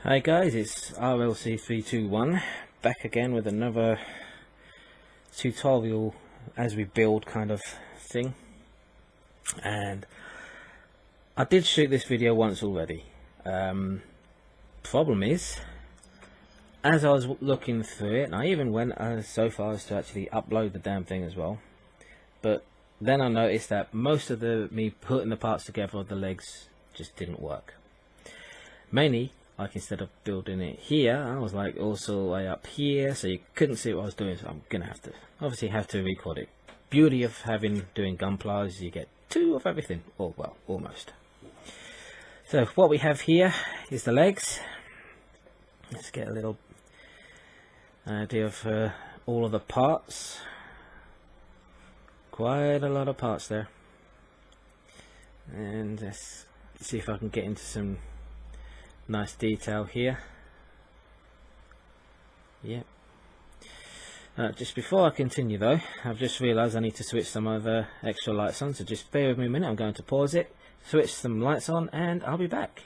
Hi guys, it's RLC321 back again with another tutorial as we build kind of thing. And I did shoot this video once already. Problem is, as I was looking through it, and I even went so far as to actually upload the damn thing as well, but then I noticed that most of me putting the parts together of the legs just didn't work. Mainly, like instead of building it here, I was like also the way up here, so you couldn't see what I was doing, so I'm gonna have to obviously record it. Beauty of doing Gunpla is you get two of everything, or well, almost. So what we have here is the legs. Let's get a little idea of all of the parts. Quite a lot of parts there, and let's see if I can get into some nice detail here. Yep. Just before I continue though, I've just realised I need to switch some other extra lights on, so just bear with me a minute. I'm going to pause it, switch some lights on, and I'll be back.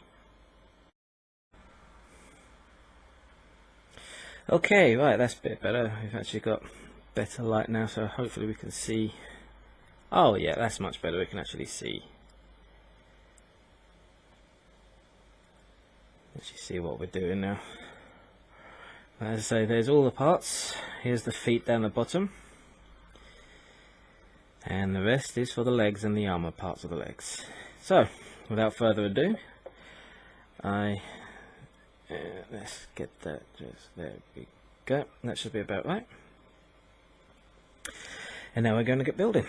Okay, right, that's a bit better. We've actually got better light now, so hopefully we can see. Oh yeah, that's much better. We can actually see. Let's see what we're doing now. As I say, there's all the parts. Here's the feet down the bottom, and the rest is for the legs and the armor parts of the legs. So, without further ado, let's get that just there. We go. That should be about right. And now we're going to get building.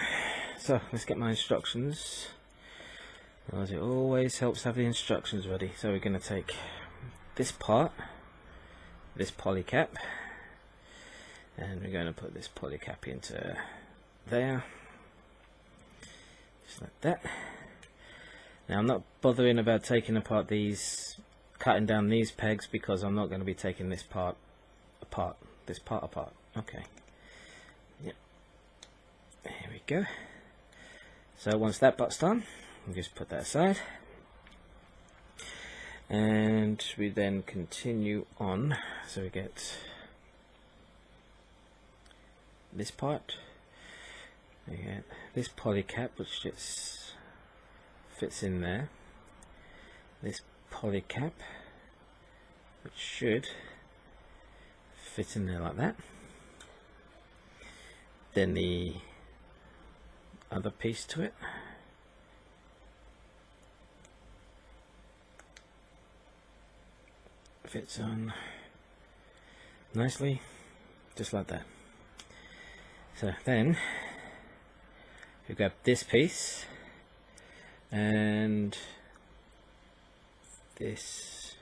So let's get my instructions, as it always helps to have the instructions ready. So we're going to take this part, this polycap, and we're going to put this polycap into there, just like that. Now I'm not bothering about taking apart these, cutting down these pegs, because I'm not going to be taking this part apart. Okay. Yep. Here we go. So once that part's done, we'll just put that aside, and we then continue on. So we get this part, we get this polycap which just fits in there, this polycap which should fit in there like that, then the other piece to it, fits on nicely, just like that. So then we grab this piece and this,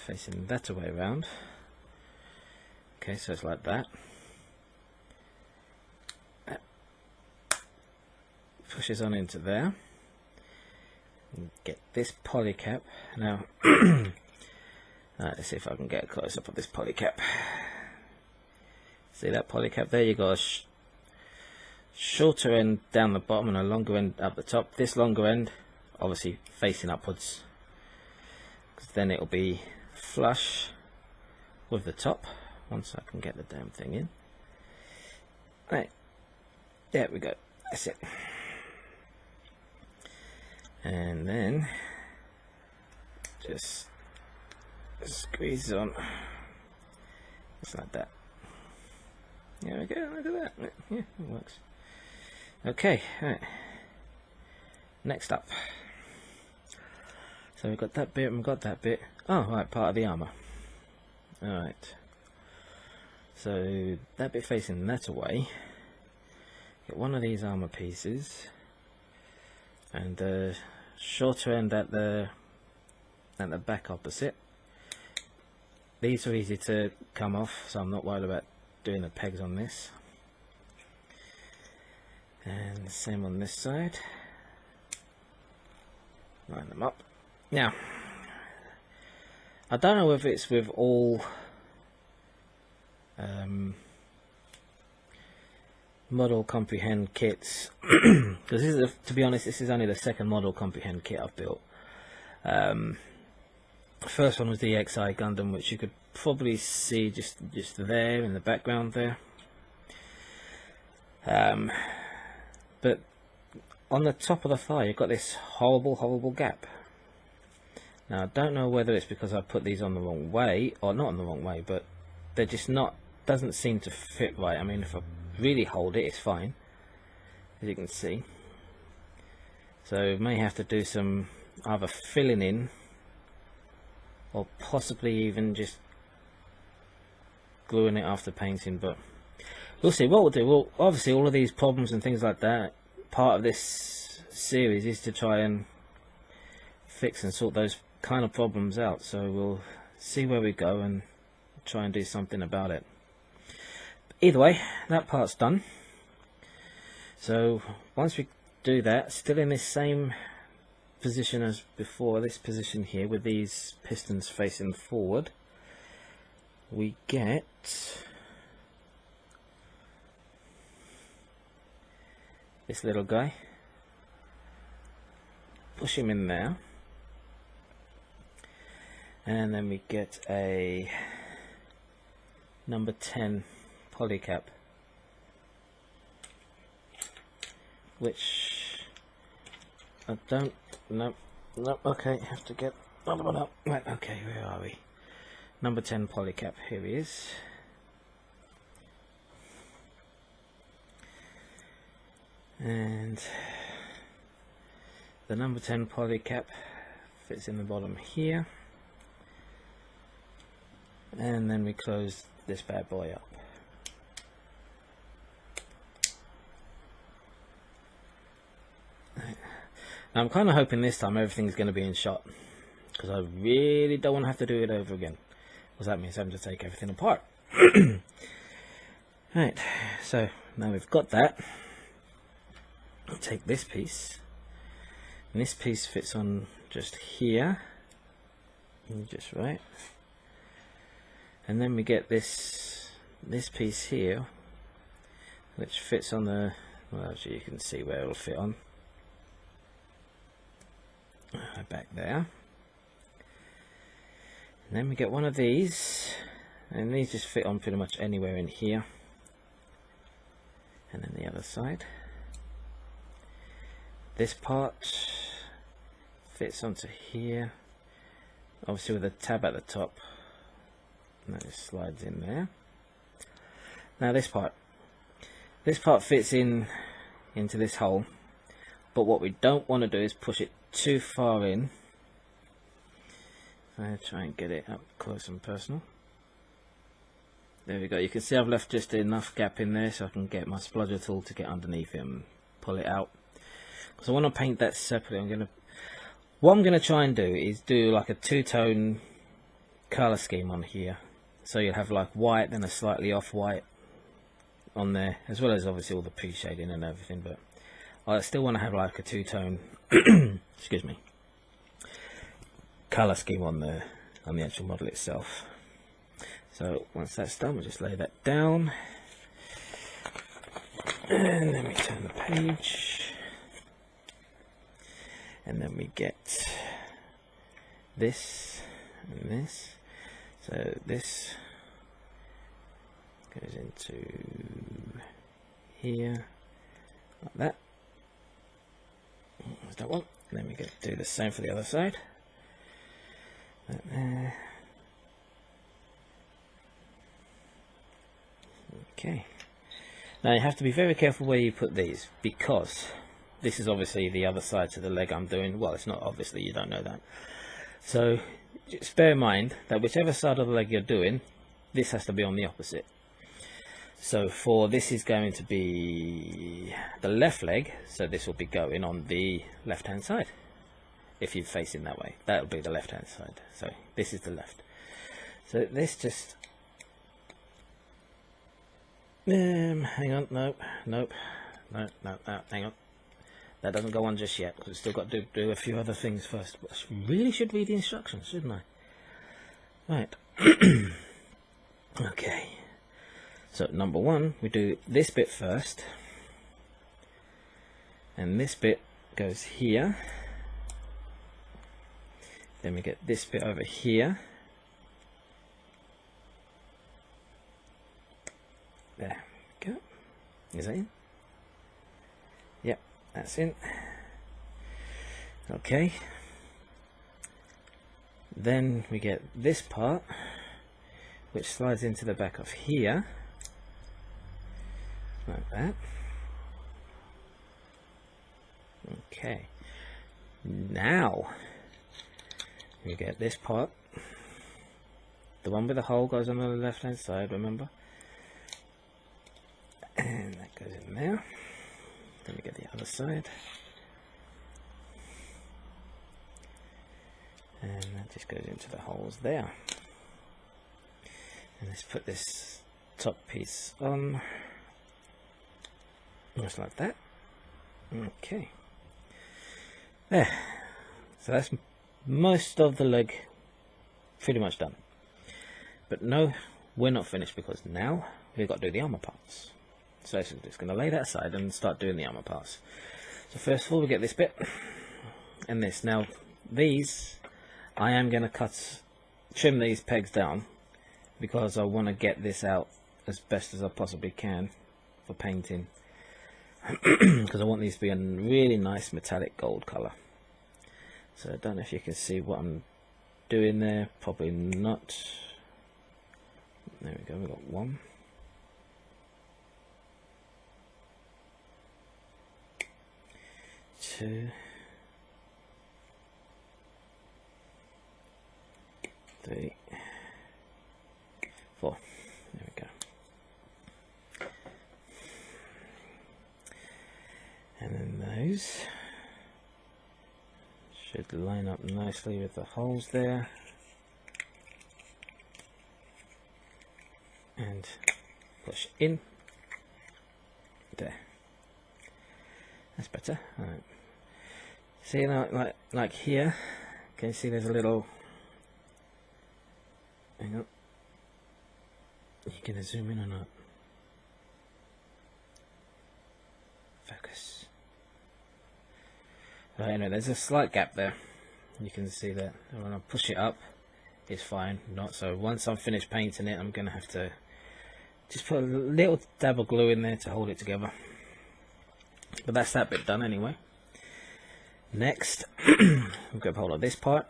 facing that way around. Okay, so it's like that. Pushes on into there, and get this polycap. Now let's see if I can get a close up of this polycap. See that polycap there? You got a shorter end down the bottom and a longer end up the top. This longer end obviously facing upwards, because then it'll be flush with the top once I can get the damn thing in. Right, there we go, that's it. And then just squeeze on, just like that. There we go, look at that. Yeah, it works. Okay, right. Next up. So we've got that bit and we've got that bit. Oh, right, part of the armor. Alright. So that bit facing that away. Get one of these armor pieces, and the shorter end at the back opposite. These are easy to come off, so I'm not worried about doing the pegs on this. And the same on this side. Line them up. Now, I don't know if it's with all model Comprehend kits, because this is, to be honest, this is only the second model Comprehend kit I've built. First one was the XI Gundam, which you could probably see just there in the background there. But on the top of the thigh, you've got this horrible gap. Now I don't know whether it's because I put these on the wrong way, or not on the wrong way, but they're just not, doesn't seem to fit right. I mean, if I really hold it, it's fine, as you can see. So may have to do some either filling in, or possibly even just gluing it after painting, but we'll see. What we'll do, well, obviously all of these problems and things like that, part of this series is to try and fix and sort those kind of problems out. So we'll see where we go and try and do something about it. Either way, that part's done. So once we do that, still in this same position as before, this position here with these pistons facing forward, we get this little guy. Push him in there, and then we get a number 10 polycap, which I don't, no, okay, have to get another one up. Right, okay, where are we? Number 10 polycap, here he is. And the number 10 polycap fits in the bottom here, and then we close this bad boy up. Now I'm kind of hoping this time everything's going to be in shot, because I really don't want to have to do it over again, because that means having to take everything apart. Right, so now we've got that, I'll take this piece, and this piece fits on just here, just right, and then we get this piece here, which fits on the, well, actually you can see where it'll fit on. Back there, and then we get one of these, and these just fit on pretty much anywhere in here, and then the other side. This part fits onto here, obviously with a tab at the top, and that just slides in there. Now this part fits in into this hole, but what we don't want to do is push it too far in. I'll try and get it up close and personal. There we go. You can see I've left just enough gap in there so I can get my splodger tool to get underneath it and pull it out. Because I want to paint that separately. What I'm gonna try and do is do like a two-tone color scheme on here. So you'll have like white, then a slightly off-white on there, as well as obviously all the pre-shading and everything. But I still want to have like a two-tone excuse me, color scheme on the actual model itself. So once that's done, we'll just lay that down, and then we turn the page, and then we get this and this. So this goes into here like that. There's that one. And then we get to do the same for the other side. That there. Okay. Now you have to be very careful where you put these, because this is obviously the other side to the leg I'm doing. Well, it's not obviously, you don't know that. So just bear in mind that whichever side of the leg you're doing, this has to be on the opposite. So for this is going to be the left leg, so this will be going on the left hand side. If you're facing that way, that'll be the left hand side. So this is the left. So this just hang on, nope, hang on. That doesn't go on just yet, because we've still got to do a few other things first. I really should read the instructions, shouldn't I? Right. Okay. So number one, we do this bit first, and this bit goes here, Then we get this bit over here. There we go. Is that in? Yep, that's in. Okay. Then we get this part, which slides into the back of here, like that. Okay. Now we get this part. The one with the hole goes on the left hand side, remember? And that goes in there. Then we get the other side. And that just goes into the holes there. And let's put this top piece on. Just like that. Okay. There. So that's most of the leg pretty much done. But no, we're not finished, because now we've got to do the armor parts. So I'm just going to lay that aside and start doing the armor parts. So first of all, we get this bit and this. Now these, I am going to trim these pegs down, because I want to get this out as best as I possibly can for painting. Because I want these to be a really nice metallic gold colour. So I don't know if you can see what I'm doing there. Probably not. There we go, we've got one. Two. Three. Four. There we go. And then those should line up nicely with the holes there. And push in. There. That's better. All right. See now, like here, can you see there's a little, hang on, you gonna zoom in or not? Focus. Right, anyway, there's a slight gap there. You can see that. When I push it up, it's fine. Not so. Once I'm finished painting it, I'm gonna have to just put a little dab of glue in there to hold it together. But that's that bit done anyway. Next, we'll grab hold of this part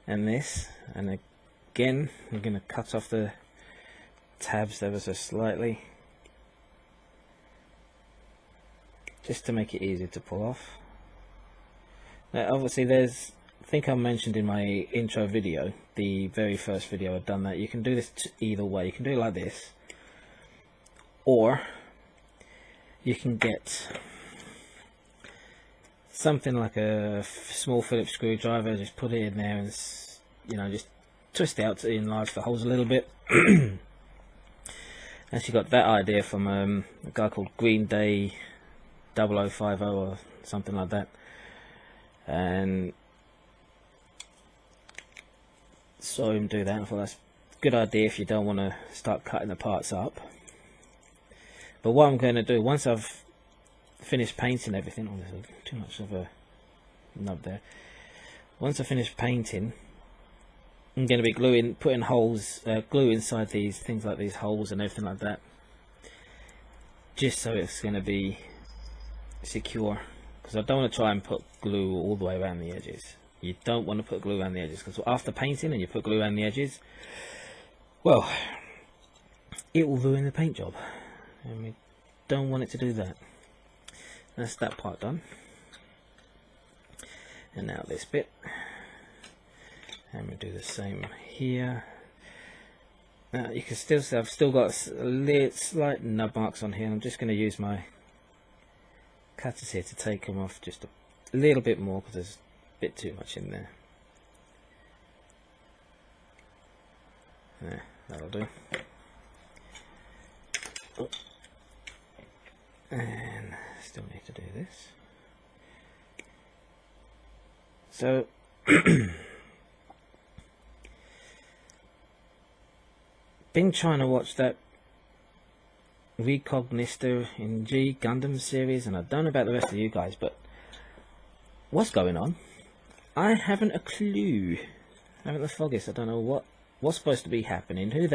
and this, and again we're going to cut off the tabs ever so slightly, just to make it easier to pull off. Now obviously there's, I think I mentioned in my intro video, the very first video I've done, that you can do this either way. You can do it like this, or you can get something like a small Phillips screwdriver, just put it in there and, you know, just twist it out to enlarge the holes a little bit. Actually got that idea from a guy called Green Day 0050 or something like that, and saw him do that. I thought that's a good idea if you don't want to start cutting the parts up. But what I'm going to do, once I've finished painting everything, oh, there's too much of a nub there. Once I finish painting, I'm going to be putting holes, glue inside these things, like these holes and everything like that, just so it's going to be secure. Because I don't want to try and put glue all the way around the edges. You don't want to put glue around the edges, because after painting and you put glue around the edges, well, it will ruin the paint job, and we don't want it to do that. That's that part done. And now this bit, and we do the same here. Now you can still see I've still got slight nub marks on here. I'm just going to use my cutters here to take them off just a little bit more, because there's a bit too much in there. There, that'll do. Oh. And still need to do this. So been trying to watch that Recognister in Gundam series, and I don't know about the rest of you guys, but what's going on? I haven't a clue. I haven't the foggiest. I don't know what's supposed to be happening. Who's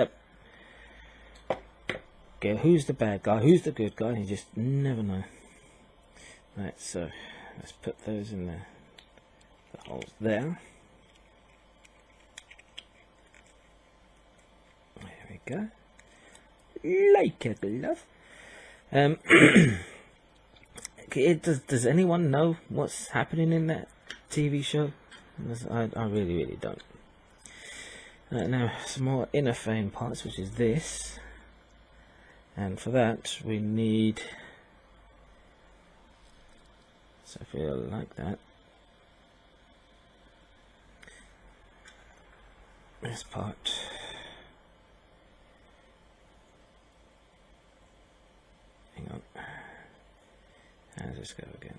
the bad guy? Who's the good guy? You just never know. Right, so let's put those in the holes there. There we go. Like a glove. Does anyone know what's happening in that TV show? I really don't. Now some more inner frame parts, which is this, and for that we need, so if we like that, this part, hang on, how does this go again?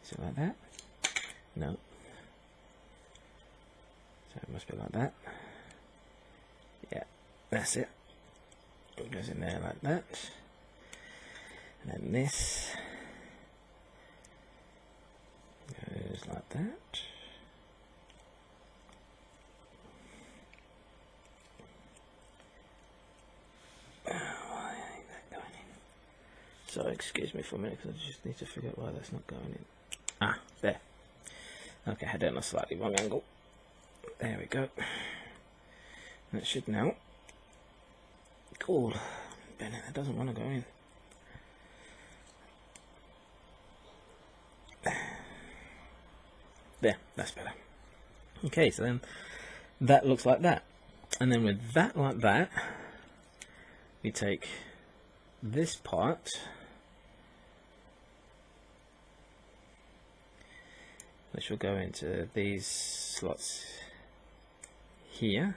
Is it like that? No. So it must be like that. Yeah, that's it. It goes in there like that. And then this goes like that. Why ain't that going in? So excuse me for a minute, because I just need to figure out why that's not going in. Ah, there. Okay, I had it on a slightly wrong angle. There we go. That should now. Cool. Bennett, that doesn't want to go in. There, that's better. Okay, so then that looks like that. And then with that like that, we take this part, which will go into these slots here,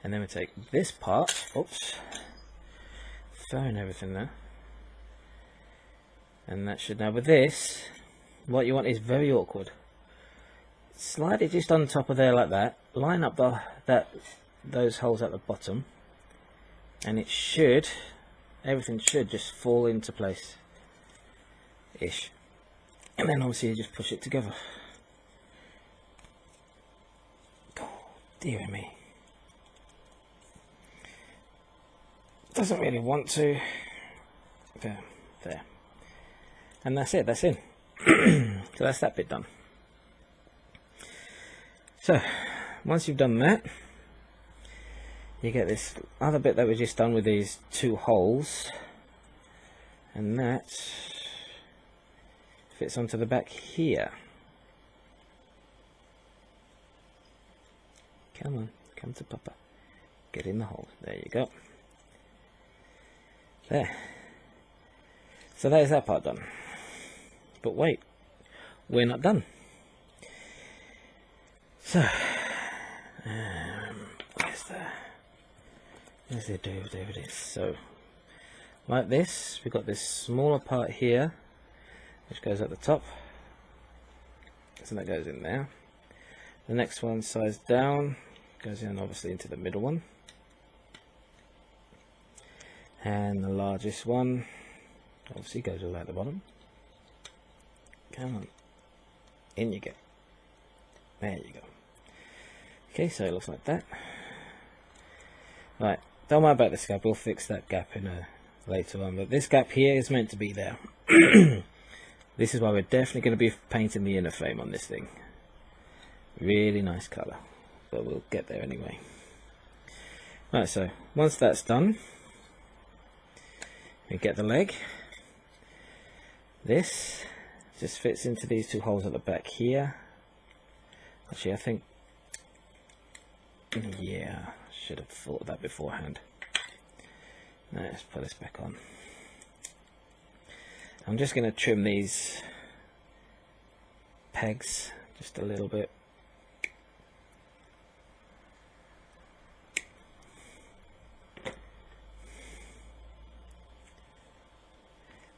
and then we take this part, oops, throwing everything there, and that should, now with this, what you want is very awkward. Slide it just on top of there like that, line up those holes at the bottom, and it should, everything should just fall into place ish. And then obviously you just push it together. God, dear me. Doesn't really want to. There. And that's it, that's in. So that's that bit done. So, once you've done that, you get this other bit that we just done with these two holes. And that fits onto the back here. Come on, come to Papa. Get in the hole. There you go. There. So there's that part done. But wait, we're not done. So, where's the DVD? So, like this, we've got this smaller part here, which goes at the top, so that goes in there. The next one, size down, goes in obviously into the middle one, and the largest one obviously goes all at the bottom. Come on, in you go. There you go. Okay, so it looks like that. Right, don't worry about this gap, we'll fix that gap in later on, but this gap here is meant to be there. This is why we're definitely going to be painting the inner frame on this thing. Really nice colour, but we'll get there anyway. Right, so once that's done, we get the leg. This just fits into these two holes at the back here. Actually, I think, yeah, should have thought of that beforehand. Now let's put this back on. I'm just going to trim these pegs just a little bit.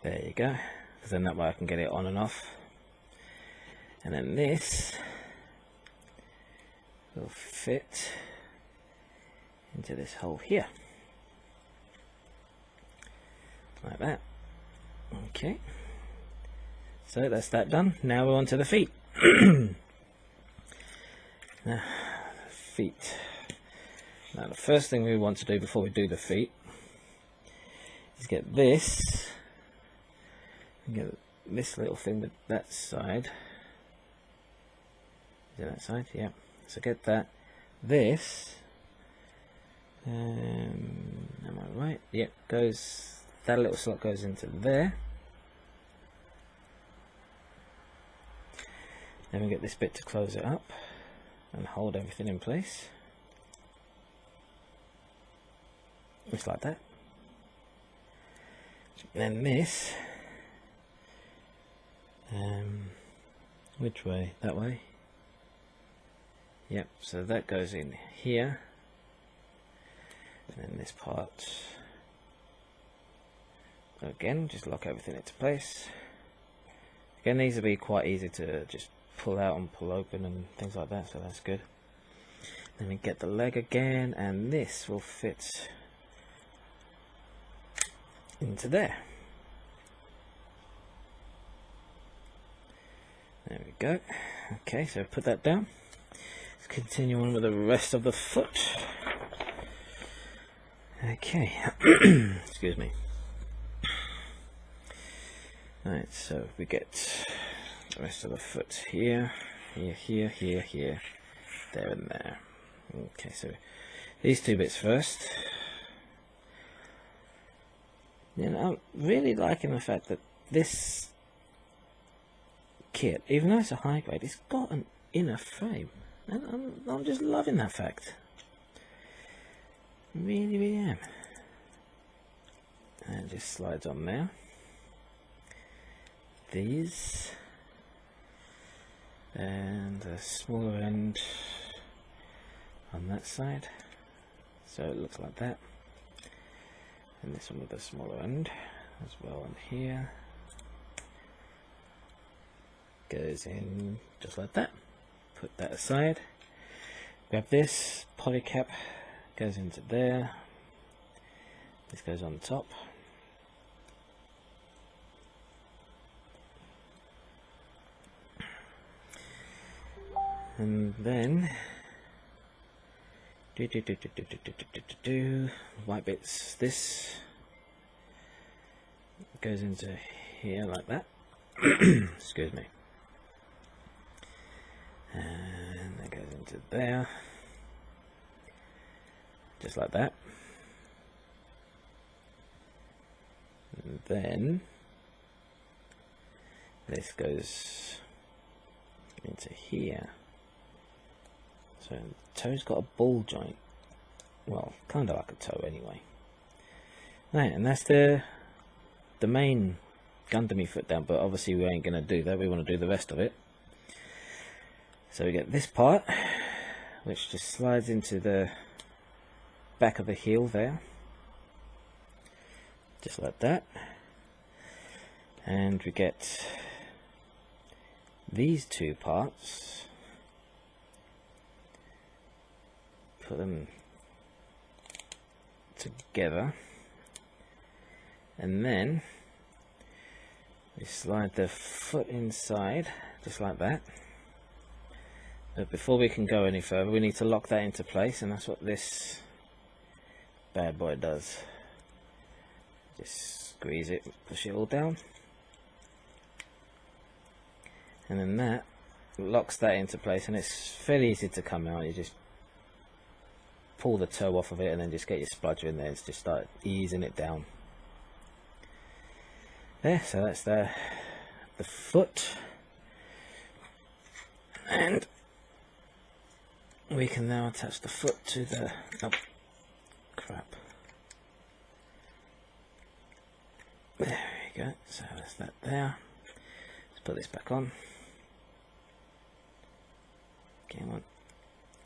There you go, because then that way I can get it on and off. And then this will fit into this hole here, like that. Okay, So that's that done. Now we're on to the feet. Now, feet. Now the first thing we want to do before we do the feet is get this little thing with that side. Is it that side? Yeah. So get that. This. Am I right? Yep. Goes. That little slot goes into there. Then we get this bit to close it up and hold everything in place. Just like that. Then this. Which way? That way? Yep, so that goes in here. And then this part. Again, just lock everything into place. Again, these will be quite easy to just pull out and pull open and things like that, so that's good. Then we get the leg again, and this will fit into there. There we go. Okay, so put that down. Let's continue on with the rest of the foot. Okay. Excuse me. Alright, so we get the rest of the foot here, here, there and there. Okay, so these two bits first. You know, I'm really liking the fact that this kit, even though it's a high grade, it's got an inner frame. And I'm just loving that fact. Really, really am. And it just slides on there. These. And a smaller end on that side. So it looks like that. And this one with a smaller end as well on here. Goes in just like that. Put that aside. Grab this poly cap, goes into there. This goes on top. And then white bits. This goes into here like that. Excuse me. And that goes into there, just like that. And then this goes into here. So the toe's got a ball joint. Well, kind of like a toe anyway. Right, and that's the main Gundam foot down, but obviously we ain't going to do that. We want to do the rest of it. So we get this part, which just slides into the back of the heel there, just like that. And we get these two parts, put them together, and then we slide the foot inside, just like that. But before we can go any further, we need to lock that into place, and that's what this bad boy does. Just squeeze it, push it all down, and then that locks that into place, and it's fairly easy to come out. You just pull the toe off of it and then just get your spludger in there and just start easing it down. There, so that's the foot, and we can now attach the foot to the, oh crap, there we go. So that's that there. Let's put this back on. Okay,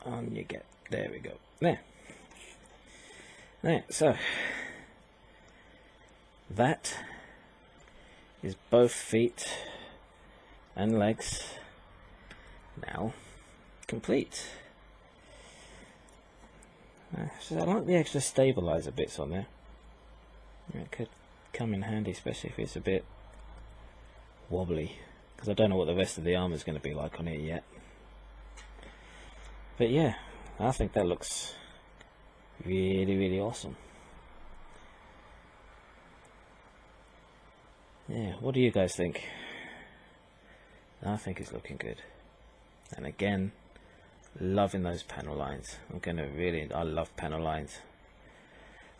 on you get. There we go. There, so that is both feet and legs now complete. So I like the extra stabilizer bits on there. It could come in handy, especially if it's a bit wobbly. because I don't know what the rest of the armor is going to be like on it yet. But yeah, I think that looks really awesome. Yeah, what do you guys think? I think it's looking good. And again, loving those panel lines. I love panel lines.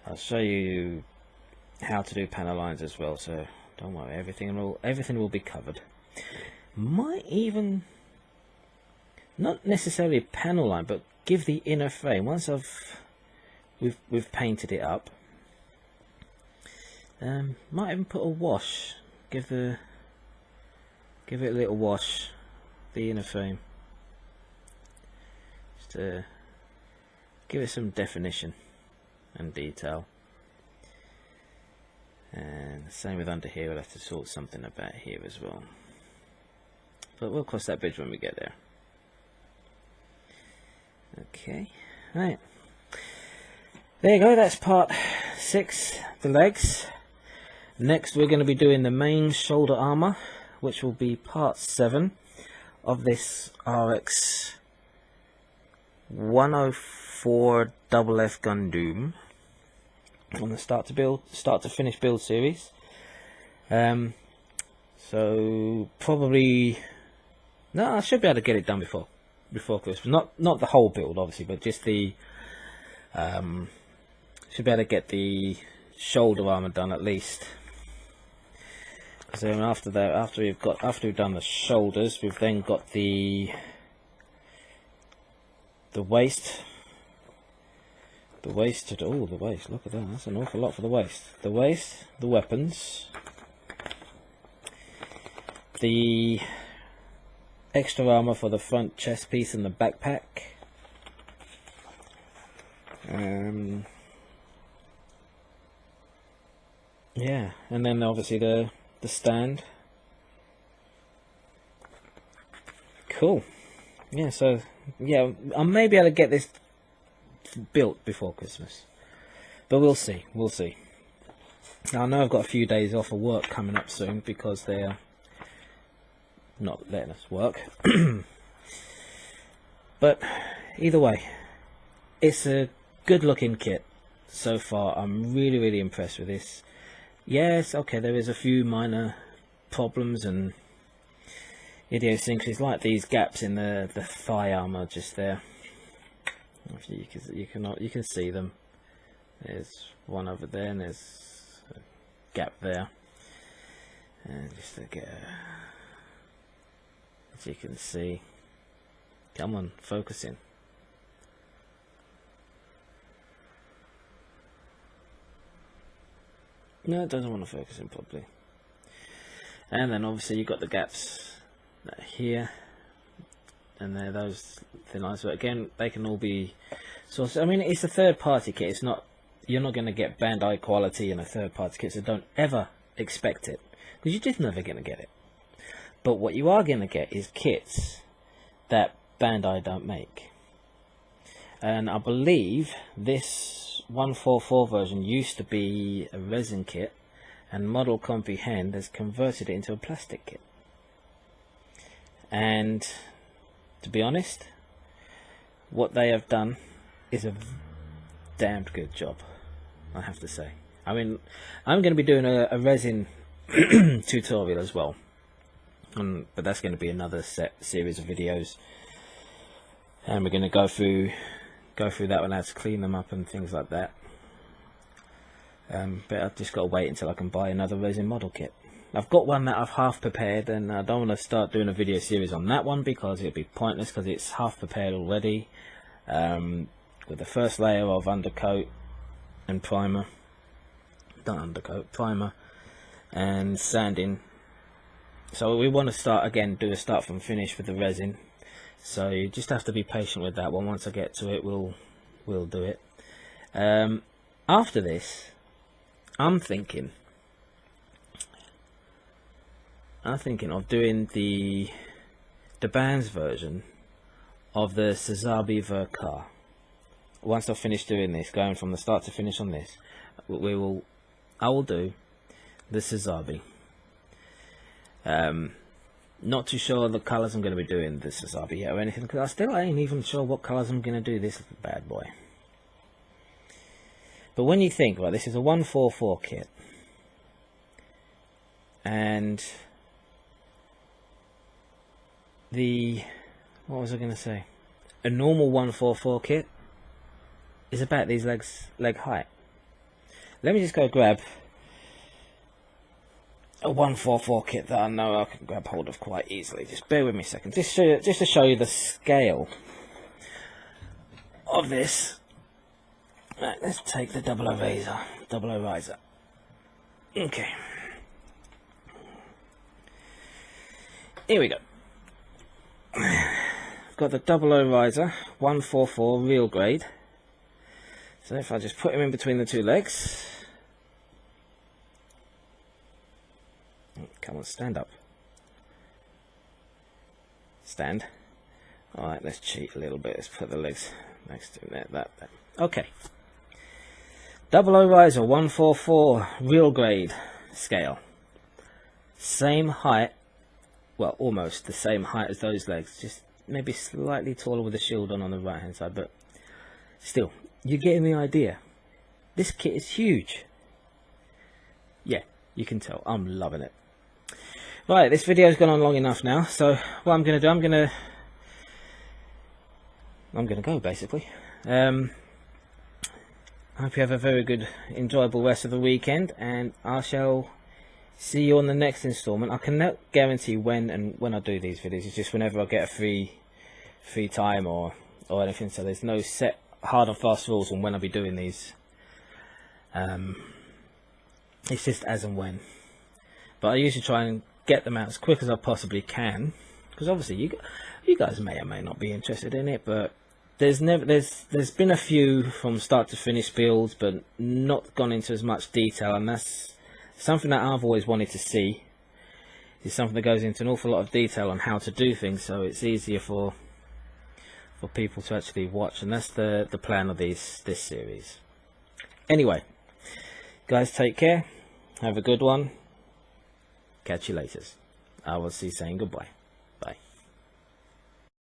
I'll show you how to do panel lines as well, so don't worry, everything will be covered. Might even, not necessarily a panel line, but give the inner frame, once we've painted it up, might even put a wash, give it a little wash, the inner frame, just to give it some definition and detail. And the same with under here, we'll have to sort something about here as well, but we'll cross that bridge when we get there. Okay, right, there you go, that's part 6, the legs. Next we're going to be doing the main shoulder armor, which will be part 7 of this RX104 FF Gundoom on the start to finish build series. So probably, no, I should be able to get it done before Christmas. Not the whole build obviously, but just the should be able to get the shoulder armor done at least. So after that, after we've done the shoulders, we've then got the waist. The waist, oh, the waist, look at that, that's an awful lot for the waist. The waist, the weapons, the extra armor for the front chest piece and the backpack. Yeah, and then obviously the stand. Cool. Yeah, so yeah, I may be able to get this built before Christmas, but we'll see. Now I know I've got a few days off of work coming up soon because they're not letting us work. But either way, it's a good looking kit so far. I'm really impressed with this. Yes, okay, there is a few minor problems and idiosyncrasies, like these gaps in the thigh armor just there. You can see them. There's one over there and there's a gap there, and just to get as you can see, come on, focus in. No, it doesn't want to focus in properly. And then obviously you've got the gaps here and there, those thin lines, but again they can all be sourced. I mean, it's a third party kit, it's not, you're not going to get Bandai quality in a third party kit, so don't ever expect it, because you're just never going to get it. But what you are going to get is kits that Bandai don't make. And I believe this 144 version used to be a resin kit, and Model Comprehend has converted it into a plastic kit. And to be honest, what they have done is a damned good job, I have to say. I mean, I'm going to be doing a resin tutorial as well, but that's going to be another series of videos, and we're going to go through that one, how to clean them up and things like that. But I've just got to wait until I can buy another resin model kit. I've got one that I've half prepared, and I don't want to start doing a video series on that one because it'd be pointless, because it's half prepared already, with the first layer of undercoat and primer, not undercoat, primer and sanding. So we want to start again, do a start from finish with the resin. So you just have to be patient with that one. Once I get to it, we'll do it. After this, I'm thinking of doing the band's version of the Sazabi Verkar. Once I finish doing this, going from the start to finish on this, I will do the Sazabi. Not too sure the colours I'm going to be doing this wasabi yet or anything, because I still ain't even sure what colours I'm going to do this bad boy. But when you think, right, this is a 144 kit, and what was I going to say? A normal 144 kit is about these leg height. Let me just go grab a 144 kit that I know I can grab hold of quite easily. Just bear with me a second, just to show you the scale of this. Right, let's take the double O riser. Okay, here we go. I've got the double O riser 144 real grade. So if I just put him in between the two legs. Come on, stand up. Stand. Alright, let's cheat a little bit. Let's put the legs next to him. That. Okay. Double O riser 144 real grade scale. Same height. Well, almost the same height as those legs. Just maybe slightly taller with the shield on the right hand side. But still, you're getting the idea. This kit is huge. Yeah, you can tell. I'm loving it. Right, this video's gone on long enough now, so what I'm going to do, I'm going to go, basically. I hope you have a very good, enjoyable rest of the weekend, and I shall see you on the next installment. I cannot guarantee when I do these videos. It's just whenever I get a free time or anything, so there's no set hard and fast rules on when I'll be doing these. It's just as and when. But I usually try and get them out as quick as I possibly can, because obviously you guys may or may not be interested in it, but there's been a few from start to finish builds, but not gone into as much detail, and that's something that I've always wanted to see. It's something that goes into an awful lot of detail on how to do things, so it's easier for people to actually watch, and that's the plan of this series. Anyway, guys, take care, have a good one. Catch you later. I will see you saying goodbye.